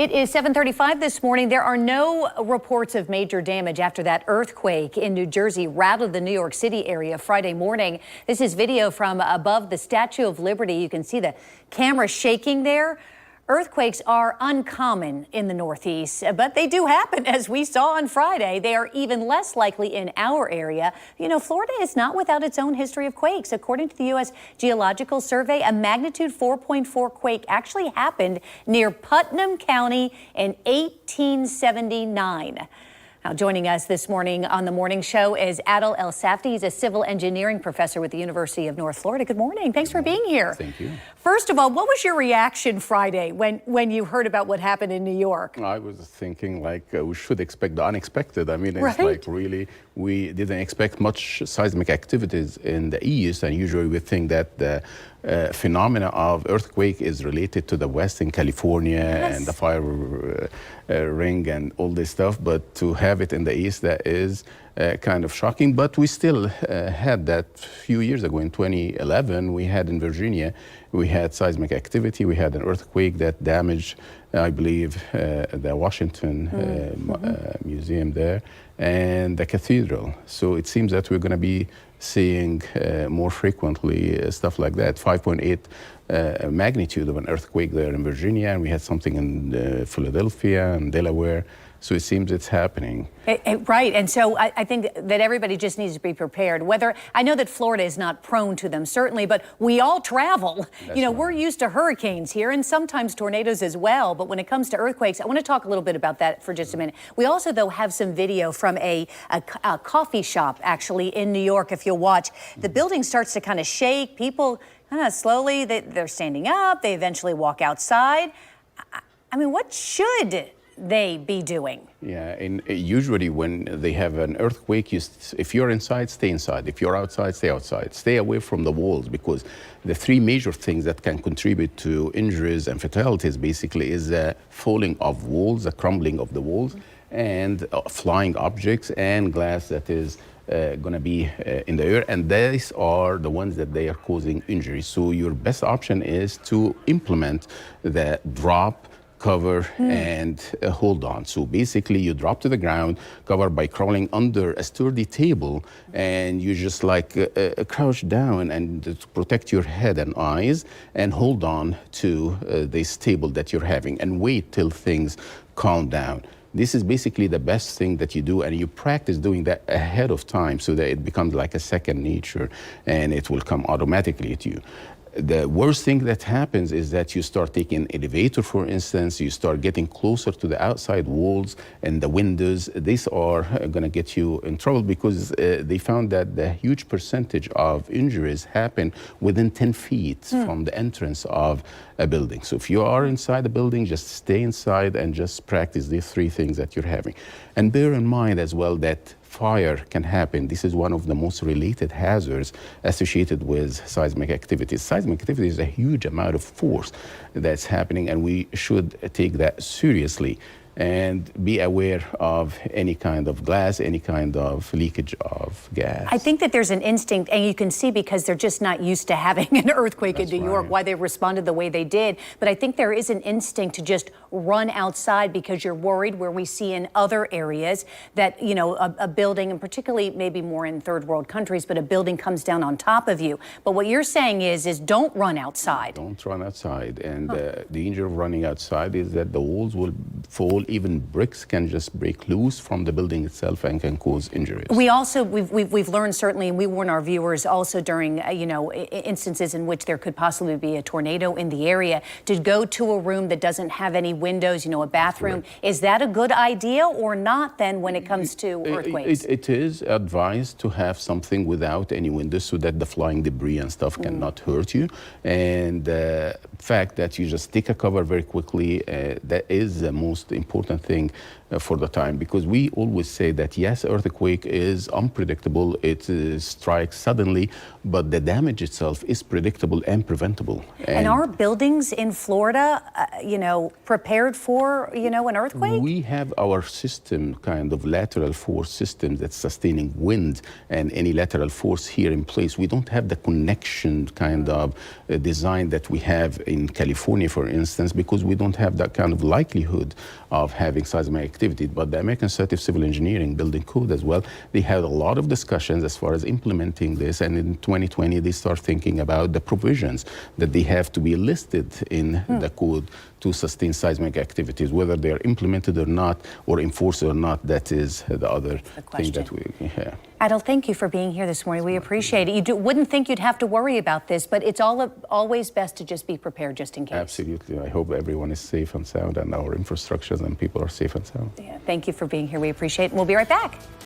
It is 7:35 this morning. There are no reports of major damage after that earthquake in New Jersey rattled the New York City area Friday morning. This is video from above the Statue of Liberty. You can see the camera shaking there. Earthquakes are uncommon in the Northeast, but they do happen, as we saw on Friday. They are even less likely in our area. You know, Florida is not without its own history of quakes. According to the U.S. Geological Survey, a magnitude 4.4 quake actually happened near Putnam County in 1879. Now, joining us this morning on the morning show is Adel ElSafty. He's a civil engineering professor with the University of North Florida. Good morning. Thanks for being here. Thank you. First of all, what was your reaction Friday when you heard about what happened in New York? I was thinking we should expect the unexpected. I mean, it's right? like really, we didn't expect much seismic activities in the east, and usually we think that the phenomena of earthquake is related to the west in California and the fire ring and all this stuff, but to have it in the east, that is kind of shocking. But we still had that a few years ago in 2011. We had in Virginia, we had seismic activity. We had an earthquake that damaged, I believe, the Washington Museum there and the cathedral. So it seems that we're going to be seeing more frequently stuff like that. 5.8 magnitude of an earthquake there in Virginia, and we had something in Philadelphia and Delaware. So it seems it's happening. Right, and so I think that everybody just needs to be prepared. I know that Florida is not prone to them, certainly, but we all travel. That's you know, right. We're used to hurricanes here and sometimes tornadoes as well. But when it comes to earthquakes, I want to talk a little bit about that for just a minute. We also, though, have some video from a coffee shop, actually, in New York. If you'll watch, the building starts to kind of shake. People kind of slowly, they're standing up. They eventually walk outside. I mean, what should they be doing? Yeah, and usually when they have an earthquake, if you're inside, stay inside. If you're outside, stay outside. Stay away from the walls, because the three major things that can contribute to injuries and fatalities basically is the falling of walls, the crumbling of the walls, and flying objects and glass that is going to be in the air, and these are the ones that they are causing injury. So your best option is to implement the drop, cover, and hold on. So basically you drop to the ground, cover by crawling under a sturdy table, and you just crouch down and to protect your head and eyes, and hold on to this table that you're having and wait till things calm down. This is basically the best thing that you do, and you practice doing that ahead of time so that it becomes like a second nature and it will come automatically to you. The worst thing that happens is that you start taking elevator, for instance, you start getting closer to the outside walls and the windows. These are going to get you in trouble, because they found that the huge percentage of injuries happen within 10 feet from the entrance of a building. So if you are inside the building, just stay inside and just practice these three things that you're having. And bear in mind as well that fire can happen. This is one of the most related hazards associated with seismic activities. Seismic activity is a huge amount of force that's happening, and we should take that seriously and be aware of any kind of glass, any kind of leakage of gas. I think that there's an instinct, and you can see because they're just not used to having an earthquake in New York, why they responded the way they did. But I think there is an instinct to just run outside because you're worried, where we see in other areas that, you know, a building, and particularly maybe more in third world countries, but a building comes down on top of you. But what you're saying is don't run outside. Don't run outside. And the danger of running outside is that the walls will fall. Even bricks can just break loose from the building itself and can cause injuries. We've learned, certainly, and we warn our viewers also during instances in which there could possibly be a tornado in the area, to go to a room that doesn't have any windows, a bathroom. Right. Is that a good idea or not then when it comes to earthquakes? It is advised to have something without any windows so that the flying debris and stuff cannot hurt you. And the fact that you just take a cover very quickly, that is the most important thing for the time, because we always say that yes, earthquake is unpredictable, it strikes suddenly, but the damage itself is predictable and preventable. And are buildings in Florida, prepared for, an earthquake? We have our system, kind of lateral force system that's sustaining wind and any lateral force here in place. We don't have the connection kind of design that we have in California, for instance, because we don't have that kind of likelihood of having seismic activity. But the American Society of Civil Engineering Building Code as well, they had a lot of discussions as far as implementing this, and in 2020 they start thinking about the provisions that they have to be listed in the code to sustain seismic activities. Whether they're implemented or not, or enforced or not, that is the other thing that we have. Adel, thank you for being here this morning. We appreciate it. You wouldn't think you'd have to worry about this, but it's always best to just be prepared just in case. Absolutely. I hope everyone is safe and sound, and our infrastructures and people are safe and sound. Yeah, thank you for being here. We appreciate it. We'll be right back.